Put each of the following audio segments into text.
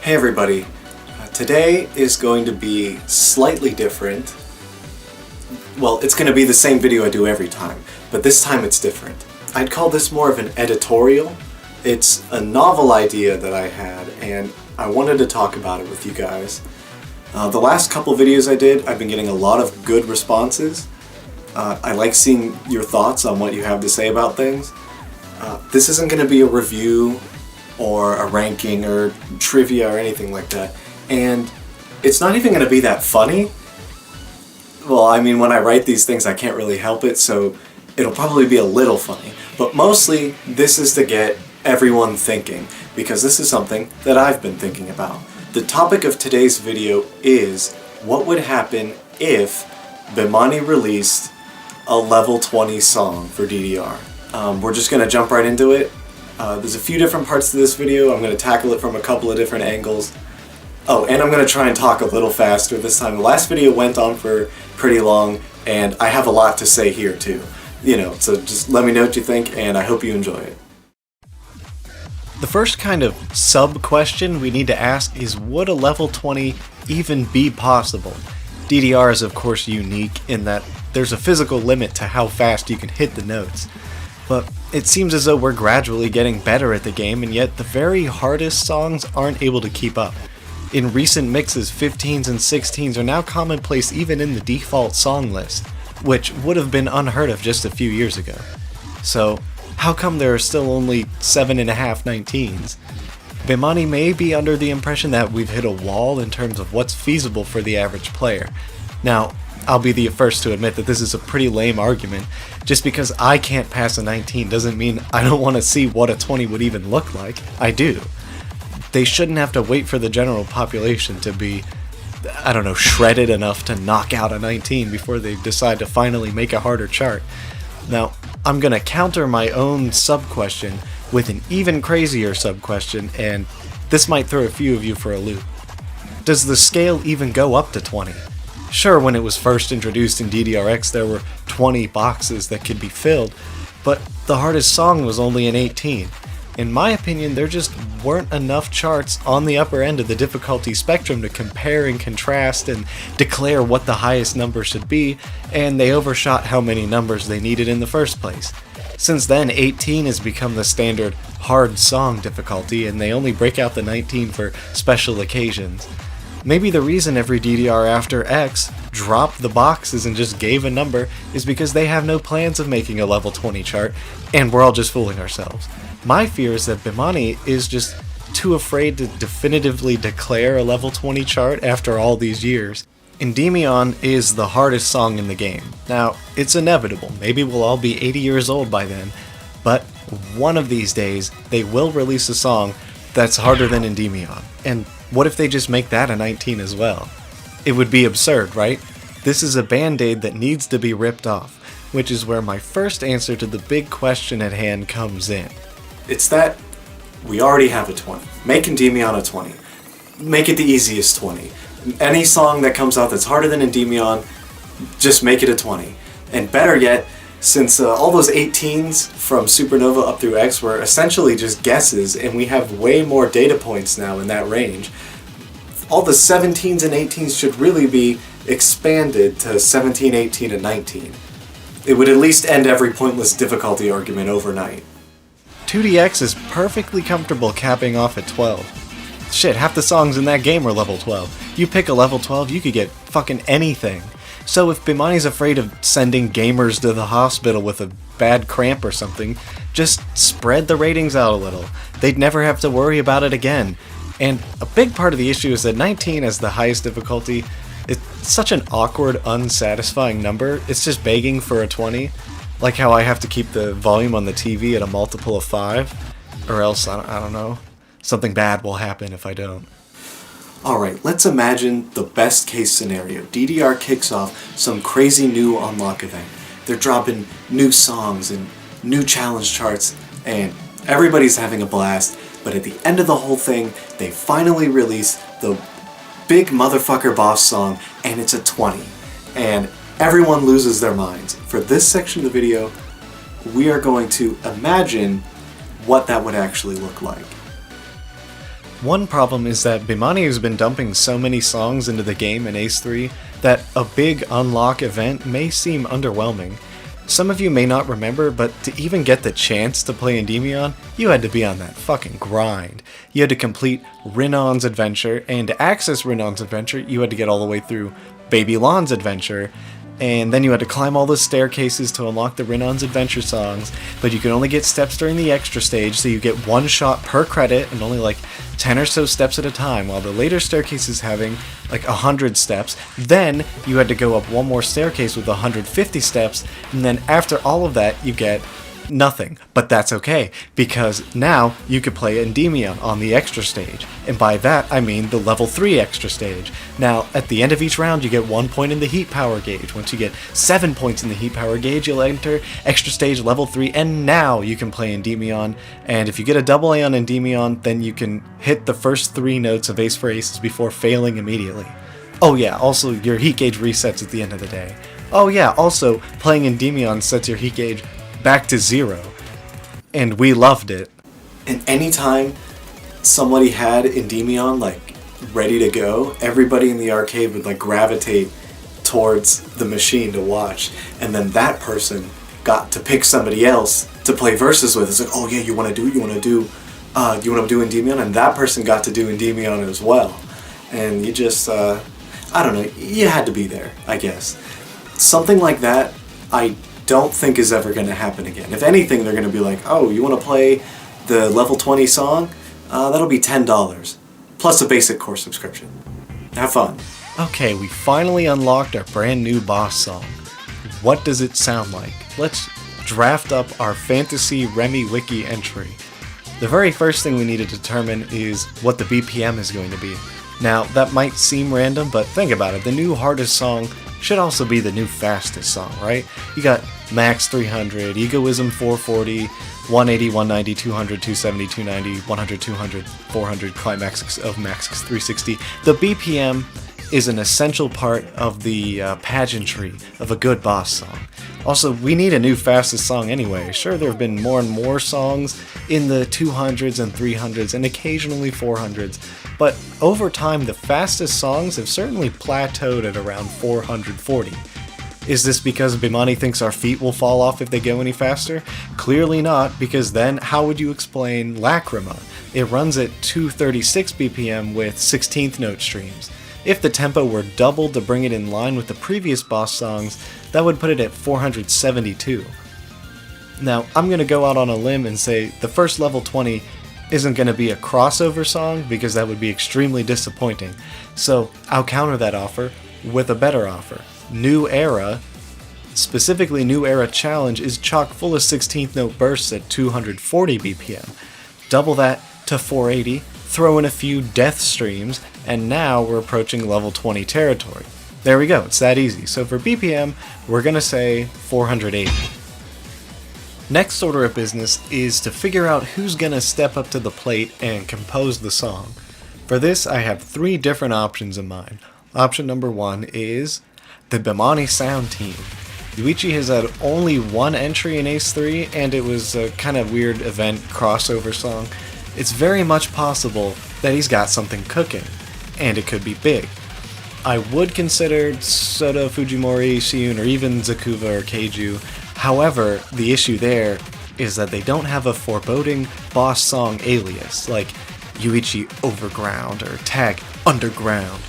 Hey everybody, today is going to be slightly different. Well, it's going to be the same video I do every time, but this time it's different. I'd call this more of an editorial. It's a novel idea that I had, and I wanted to talk about it with you guys. The last couple videos I did, I've been getting a lot of good responses. I like seeing your thoughts on what you have to say about things. This isn't going to be a review or a ranking or trivia or anything like that. And it's not even going to be that funny. Well, I mean, when I write these things I can't really help it, so it'll probably be a little funny. But mostly this is to get everyone thinking, because this is something that I've been thinking about. The topic of today's video is what would happen if Bimani released a level 20 song for DDR. We're just going to jump right into it. There's a few different parts to this video. I'm going to tackle it from a couple of different angles. Oh, and I'm going to try and talk a little faster this time. The last video went on for pretty long, and I have a lot to say here too. So just let me know what you think, and I hope you enjoy it. The first kind of sub-question we need to ask is, would a level 20 even be possible? DDR is of course unique in that there's a physical limit to how fast you can hit the notes. But it seems as though we're gradually getting better at the game, and yet the very hardest songs aren't able to keep up. In recent mixes, 15s and 16s are now commonplace even in the default song list, which would have been unheard of just a few years ago. So, how come there are still only 7.5 19s? Bimani may be under the impression that we've hit a wall in terms of what's feasible for the average player. Now, I'll be the first to admit that this is a pretty lame argument. Just because I can't pass a 19 doesn't mean I don't want to see what a 20 would even look like. I do. They shouldn't have to wait for the general population to be, shredded enough to knock out a 19 before they decide to finally make a harder chart. Now, I'm going to counter my own sub-question with an even crazier sub-question, and this might throw a few of you for a loop. Does the scale even go up to 20? Sure, when it was first introduced in DDRX there were 20 boxes that could be filled, but the hardest song was only an 18. In my opinion, there just weren't enough charts on the upper end of the difficulty spectrum to compare and contrast and declare what the highest number should be, and they overshot how many numbers they needed in the first place. Since then, 18 has become the standard hard song difficulty, and they only break out the 19 for special occasions. Maybe the reason every DDR after X dropped the boxes and just gave a number is because they have no plans of making a level 20 chart, and we're all just fooling ourselves. My fear is that Bimani is just too afraid to definitively declare a level 20 chart after all these years. Endymion is the hardest song in the game. Now, it's inevitable, maybe we'll all be 80 years old by then, but one of these days they will release a song that's harder than Endymion. And what if they just make that a 19 as well? It would be absurd, right? This is a band-aid that needs to be ripped off, which is where my first answer to the big question at hand comes in. It's that we already have a 20. Make Endymion a 20. Make it the easiest 20. Any song that comes out that's harder than Endymion, just make it a 20. And better yet, since all those 18s from Supernova up through X were essentially just guesses, and we have way more data points now in that range, all the 17s and 18s should really be expanded to 17, 18, and 19. It would at least end every pointless difficulty argument overnight. 2DX is perfectly comfortable capping off at 12. Shit, half the songs in that game are level 12. You pick a level 12, you could get fucking anything. So if Bimani's afraid of sending gamers to the hospital with a bad cramp or something, just spread the ratings out a little. They'd never have to worry about it again. And a big part of the issue is that 19 as the highest difficulty, it's such an awkward, unsatisfying number. It's just begging for a 20. Like how I have to keep the volume on the TV at a multiple of 5, or else, I don't know, something bad will happen if I don't. Alright, let's imagine the best case scenario. DDR kicks off some crazy new unlock event. They're dropping new songs and new challenge charts, and everybody's having a blast, but at the end of the whole thing, they finally release the big motherfucker boss song, and it's a 20. And everyone loses their minds. For this section of the video, we are going to imagine what that would actually look like. One problem is that Bimani has been dumping so many songs into the game in Ace 3 that a big unlock event may seem underwhelming. Some of you may not remember, but to even get the chance to play Endymion, you had to be on that fucking grind. You had to complete Rinon's adventure, and to access Rinon's adventure, you had to get all the way through Baby Lon's adventure, and then you had to climb all the staircases to unlock the Rinon's adventure songs, but you can only get steps during the extra stage, so you get one shot per credit and only like 10 or so steps at a time, while the later staircases having like 100 steps. Then you had to go up one more staircase with 150 steps, and then after all of that you get nothing. But that's okay, because now you could play Endymion on the extra stage, and by that I mean the level 3 extra stage. Now at the end of each round you get 1 point in the heat power gauge. Once you get 7 points in the heat power gauge, you'll enter extra stage level 3, and now you can play Endymion. And if you get a double A on Endymion, then you can hit the first 3 notes of Ace for Aces before failing immediately. Oh yeah, also your heat gauge resets at the end of the day. Oh yeah, also playing Endymion sets your heat gauge back to 0, and we loved it. And anytime somebody had Endymion like ready to go, everybody in the arcade would like gravitate towards the machine to watch, and then that person got to pick somebody else to play versus with. It's like, oh yeah, you want to do Endymion, and that person got to do Endymion as well. And you just I don't know, you had to be there, I guess. Something like that I don't think is ever going to happen again. If anything, they're going to be like, oh, you want to play the level 20 song? That'll be $10, plus a basic core subscription. Have fun. Okay, we finally unlocked our brand new boss song. What does it sound like? Let's draft up our Fantasy Remy Wiki entry. The very first thing we need to determine is what the BPM is going to be. Now, that might seem random, but think about it. The new hardest song should also be the new fastest song, right? You got Max 300, Egoism 440, 180, 190, 200, 270, 290, 100, 200, 400, Climax of Max 360. The BPM is an essential part of the pageantry of a good boss song. Also, we need a new fastest song anyway. Sure, there have been more and more songs in the 200s and 300s and occasionally 400s, but over time the fastest songs have certainly plateaued at around 440. Is this because Bimani thinks our feet will fall off if they go any faster? Clearly not, because then how would you explain Lacrima? It runs at 236 BPM with 16th note streams. If the tempo were doubled to bring it in line with the previous boss songs, that would put it at 472. Now, I'm going to go out on a limb and say the first level 20 isn't going to be a crossover song, because that would be extremely disappointing. So I'll counter that offer with a better offer. New Era, specifically New Era Challenge, is chock full of 16th note bursts at 240 BPM. Double that to 480, throw in a few death streams, and now we're approaching level 20 territory. There we go, it's that easy. So for BPM, we're gonna say 480. Next order of business is to figure out who's gonna step up to the plate and compose the song. For this, I have 3 different options in mind. Option number 1 is the Bimani Sound Team. Yuichi has had only 1 entry in Ace 3, and it was a kind of weird event crossover song. It's very much possible that he's got something cooking, and it could be big. I would consider Soto, Fujimori, Shiyun, or even Zakuva or Keiju. However, the issue there is that they don't have a foreboding boss song alias, like Yuichi Overground or Tag Underground.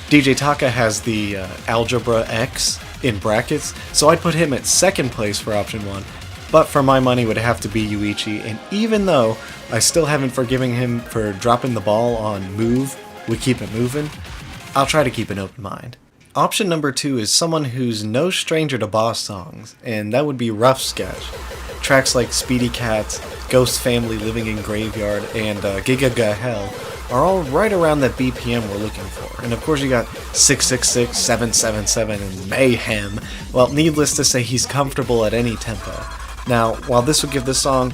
DJ Taka has the Algebra X in brackets, so I'd put him at second place for option 1, but for my money would have to be Yuichi, and even though I still haven't forgiven him for dropping the ball on Move, We Keep It Moving, I'll try to keep an open mind. Option number 2 is someone who's no stranger to boss songs, and that would be Rough Sketch. Tracks like Speedy Cats, Ghost Family Living in Graveyard, and Giga Ga Hell are all right around that BPM we're looking for. And of course you got 666, 777, and Mayhem. Well, needless to say, he's comfortable at any tempo. Now, while this would give the song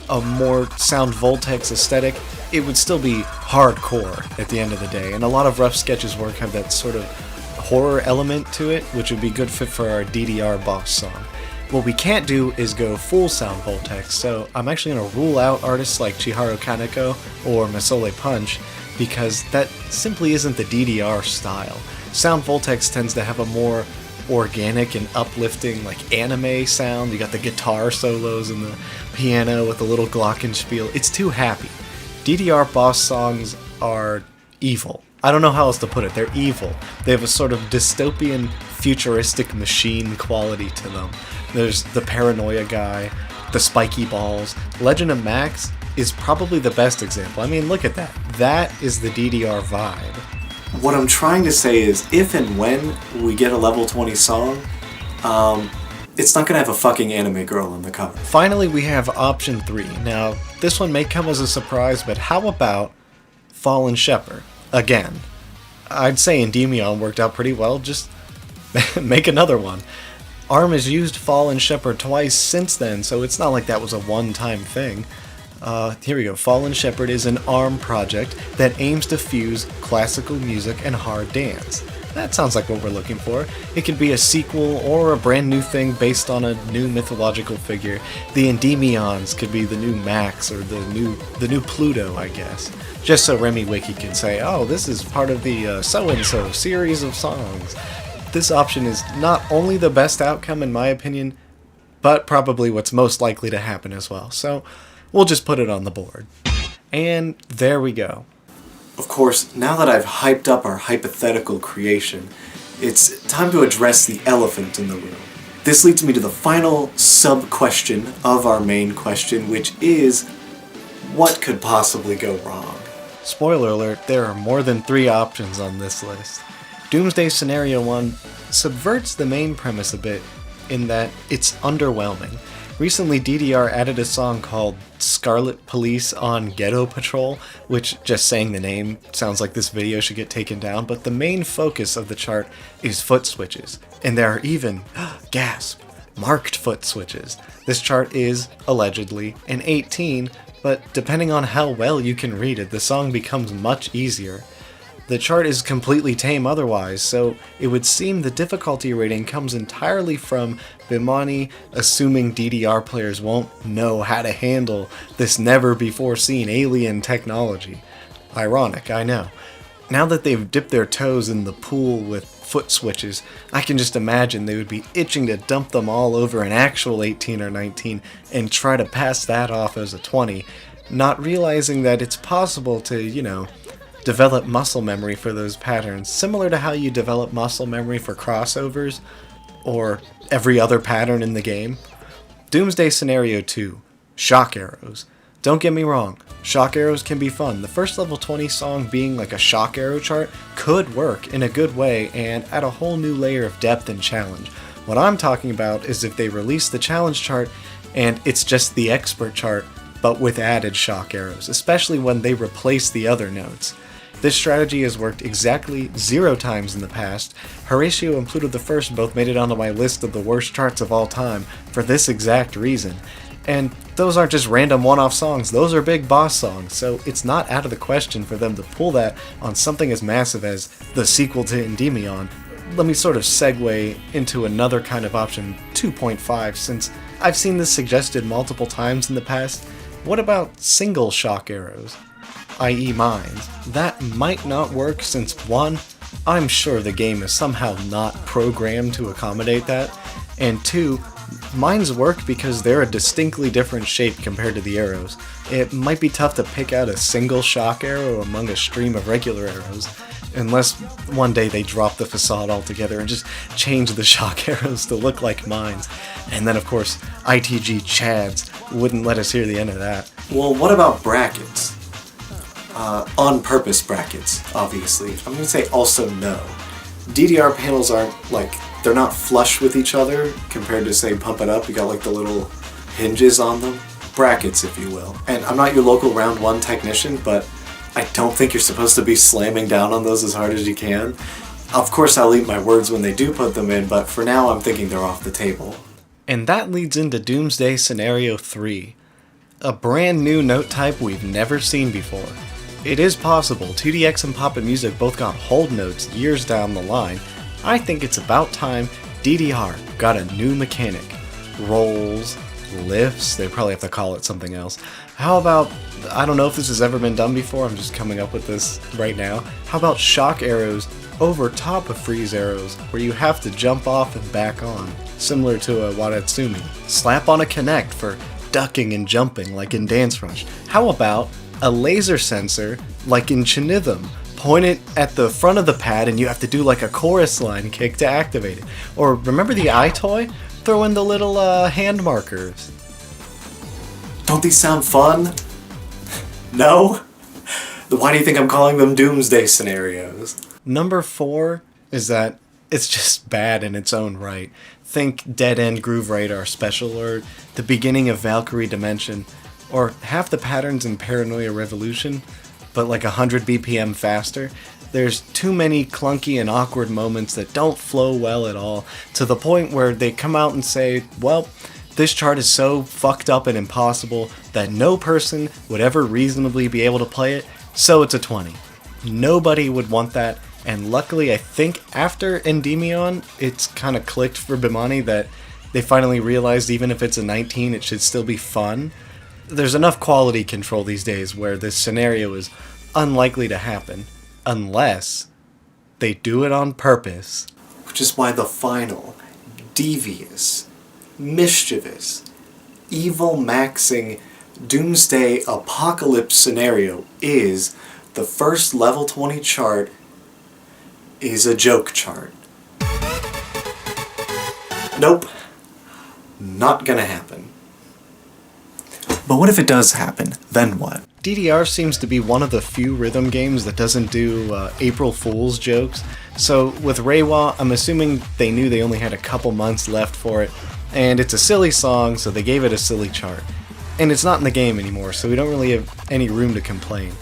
a more Sound Voltex aesthetic, it would still be hardcore at the end of the day, and a lot of Rough Sketch's work have that sort of horror element to it, which would be good fit for our DDR boss song. What we can't do is go full Sound Voltex, so I'm actually going to rule out artists like Chiharu Kaneko or Masole Punch, because that simply isn't the DDR style. Sound Voltex tends to have a more organic and uplifting, like, anime sound. You got the guitar solos and the piano with the little glockenspiel. It's too happy. DDR boss songs are evil. I don't know how else to put it. They're evil. They have a sort of dystopian, futuristic machine quality to them. There's the paranoia guy, the spiky balls. Legend of Max is probably the best example. I mean, look at that. That is the DDR vibe. What I'm trying to say is, if and when we get a level 20 song, it's not gonna have a fucking anime girl on the cover. Finally, we have option 3. Now, this one may come as a surprise, but how about Fallen Shepherd? Again, I'd say Endymion worked out pretty well, just make another one. ARM has used Fallen Shepherd twice since then, so it's not like that was a one-time thing. Here we go. Fallen Shepherd is an ARM project that aims to fuse classical music and hard dance. That sounds like what we're looking for. It could be a sequel or a brand new thing based on a new mythological figure. The Endymions could be the new Max or the new Pluto, I guess. Just so Remy Wiki can say, oh, this is part of the so-and-so series of songs. This option is not only the best outcome in my opinion, but probably what's most likely to happen as well. So we'll just put it on the board. And there we go. Of course, now that I've hyped up our hypothetical creation, it's time to address the elephant in the room. This leads me to the final sub-question of our main question, which is, what could possibly go wrong? Spoiler alert, there are more than 3 options on this list. Doomsday Scenario 1 subverts the main premise a bit in that it's underwhelming. Recently, DDR added a song called Scarlet Police on Ghetto Patrol, which, just saying the name, sounds like this video should get taken down, but the main focus of the chart is foot switches. And there are even, gasp, marked foot switches. This chart is, allegedly, an 18, but depending on how well you can read it, the song becomes much easier. The chart is completely tame otherwise, so it would seem the difficulty rating comes entirely from Bimani assuming DDR players won't know how to handle this never-before-seen alien technology. Ironic, I know. Now that they've dipped their toes in the pool with foot switches, I can just imagine they would be itching to dump them all over an actual 18 or 19 and try to pass that off as a 20, not realizing that it's possible to, develop muscle memory for those patterns, similar to how you develop muscle memory for crossovers, or every other pattern in the game. Doomsday Scenario 2, Shock Arrows. Don't get me wrong, Shock Arrows can be fun. The first level 20 song being like a Shock Arrow chart could work in a good way and add a whole new layer of depth and challenge. What I'm talking about is if they release the challenge chart and it's just the expert chart, but with added Shock Arrows, especially when they replace the other notes. This strategy has worked exactly 0 times in the past. Horatio and Pluto I both made it onto my list of the worst charts of all time for this exact reason. And those aren't just random one-off songs, those are big boss songs, so it's not out of the question for them to pull that on something as massive as the sequel to Endymion. Let me sort of segue into another kind of option, 2.5, since I've seen this suggested multiple times in the past. What about single Shock Arrows? I.e. mines. That might not work since 1, I'm sure the game is somehow not programmed to accommodate that, and 2, mines work because they're a distinctly different shape compared to the arrows. It might be tough to pick out a single shock arrow among a stream of regular arrows, unless one day they drop the facade altogether and just change the shock arrows to look like mines. And then of course, ITG Chads wouldn't let us hear the end of that. Well, what about brackets? On-purpose brackets, obviously. I'm gonna say also no. DDR panels aren't, they're not flush with each other compared to, say, Pump It Up. You got, the little hinges on them. Brackets, if you will. And I'm not your local round 1 technician, but I don't think you're supposed to be slamming down on those as hard as you can. Of course, I'll eat my words when they do put them in, but for now, I'm thinking they're off the table. And that leads into Doomsday Scenario 3. A brand new note type we've never seen before. It is possible 2DX and Pop-It Music both got hold notes years down the line. I think it's about time DDR got a new mechanic. Rolls, lifts. They probably have to call it something else. How about, I don't know if this has ever been done before, I'm just coming up with this right now. How about shock arrows over top of freeze arrows, where you have to jump off and back on, similar to a Wadatsumi. Slap on a connect for ducking and jumping, like in Dance Rush. How about a laser sensor, like in Chinithm? Point it at the front of the pad and you have to do like a chorus line kick to activate it. Or remember the iToy? Throw in the little hand markers. Don't these sound fun? No? Then why do you think I'm calling them doomsday scenarios? Number 4 is that it's just bad in its own right. Think Dead End Groove Radar Special, or the beginning of Valkyrie Dimension, or half the patterns in Paranoia Revolution, but like 100 BPM faster. There's too many clunky and awkward moments that don't flow well at all, to the point where they come out and say, well, this chart is so fucked up and impossible that no person would ever reasonably be able to play it, so it's a 20. Nobody would want that, and luckily I think after Endymion, it's kind of clicked for Bimani that they finally realized even if it's a 19, it should still be fun. There's enough quality control these days where this scenario is unlikely to happen, unless they do it on purpose. Which is why the final, devious, mischievous, evil maxing doomsday apocalypse scenario is the first level 20 chart is a joke chart. Nope. Not gonna happen. But what if it does happen? Then what? DDR seems to be one of the few rhythm games that doesn't do April Fool's jokes. So with Reiwa, I'm assuming they knew they only had a couple months left for it, and it's a silly song, so they gave it a silly chart. And it's not in the game anymore, so we don't really have any room to complain.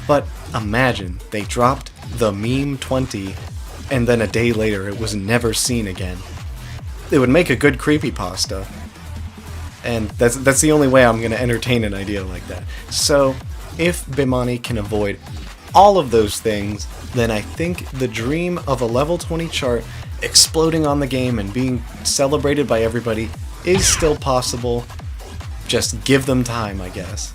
But imagine they dropped the meme 20, and then a day later it was never seen again. It would make a good creepypasta. And that's the only way I'm going to entertain an idea like that. So, if Bimani can avoid all of those things, then I think the dream of a level 20 chart exploding on the game and being celebrated by everybody is still possible. Just give them time, I guess.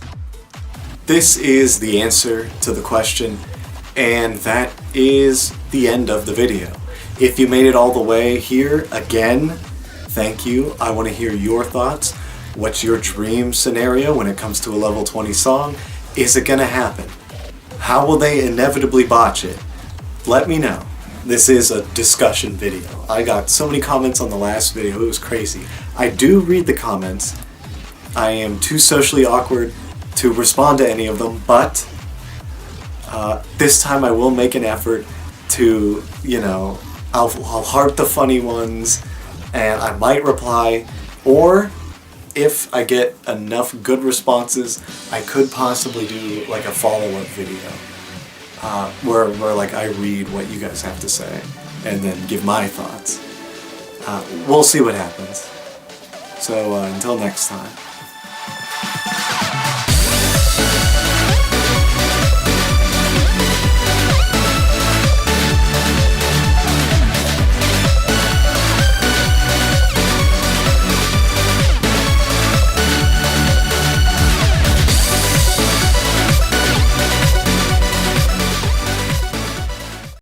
This is the answer to the question, and that is the end of the video. If you made it all the way here, again, thank you. I want to hear your thoughts. What's your dream scenario when it comes to a level 20 song? Is it gonna happen? How will they inevitably botch it? Let me know. This is a discussion video. I got so many comments on the last video, it was crazy. I do read the comments. I am too socially awkward to respond to any of them, but this time I will make an effort to, I'll heart the funny ones, and I might reply, or if I get enough good responses, I could possibly do like a follow-up video where like I read what you guys have to say and then give my thoughts. We'll see what happens. So until next time.